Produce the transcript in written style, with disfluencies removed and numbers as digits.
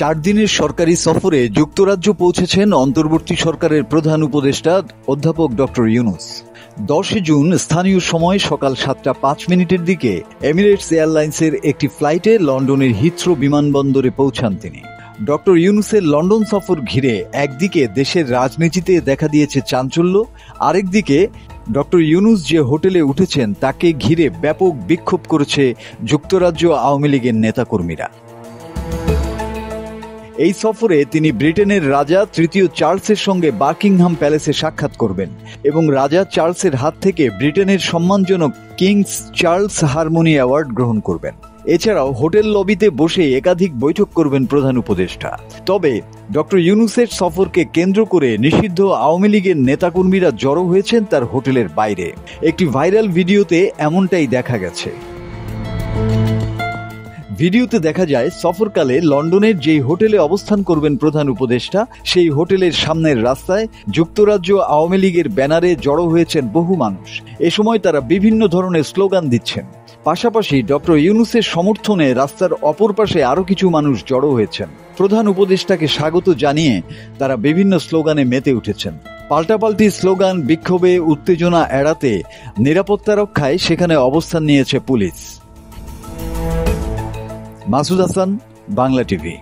4 দিনের সরকারি সফরে যুক্তরাজ্য পৌঁছেছেন অন্তর্বর্তী সরকারের প্রধান উপদেষ্টা অধ্যাপক ডক্টর ইউনূস। 10 জুন স্থানীয় সময় সকাল 7:05 দিকে এমিরেটস এয়ারলাইন্সের একটি ফ্লাইটে লন্ডনের হিথ্রো বিমানবন্দরে পৌঁছান তিনি। ডক্টর ইউনূসের লন্ডন সফর ঘিরে একদিকে দেশের রাজনীতিতে দেখা দিয়েছে চাঞ্চল্য, আরেকদিকে ডক্টর ইউনূস যে হোটেলে উঠেছেন তাকে ঘিরে ব্যাপক বিক্ষোভ করেছে যুক্তরাজ্য আওয়ামী লীগের নেতাকর্মীরা। এই সফরে তিনি ব্রিটেনের রাজা তৃতীয় চার্লসের সঙ্গে বাকিংহাম প্যালেসে সাক্ষাৎ করবেন এবং রাজা চার্লসের হাত থেকে ব্রিটেনের সম্মানজনক কিংস চার্লস হারমোনি অ্যাওয়ার্ড গ্রহণ করবেন। এছাড়াও হোটেল লবিতে বসে একাধিক বৈঠক করবেন প্রধান উপদেষ্টা। তবে ডক্টর ইউনূসের সফরকে কেন্দ্র করে নিষিদ্ধ আওয়ামী লীগের নেতাকর্মীরা জড়ো হয়েছেন তার হোটেলের বাইরে। একটি ভাইরাল ভিডিওতে এমনটাই দেখা গেছে। ভিডিওতে দেখা যায় সফরকালে লন্ডনের যেই হোটেলে অবস্থান করবেন প্রধান উপদেষ্টা, সেই হোটেলের সামনের রাস্তায় যুক্তরাজ্য আওয়ামী লীগের ব্যানারে জড়ো হয়েছেন বহু মানুষ। এ সময় তারা বিভিন্ন ধরনের স্লোগান দিচ্ছেন। পাশাপাশি ডক্টর ইউনূসের সমর্থনে রাস্তার অপর পাশে আরও কিছু মানুষ জড়ো হয়েছেন। প্রধান উপদেষ্টাকে স্বাগত জানিয়ে তারা বিভিন্ন স্লোগানে মেতে উঠেছেন। পাল্টাপাল্টি স্লোগান, বিক্ষোভে উত্তেজনা এড়াতে নিরাপত্তা রক্ষায় সেখানে অবস্থান নিয়েছে পুলিশ। মাসুদ হাসান, বাংলা টিভি।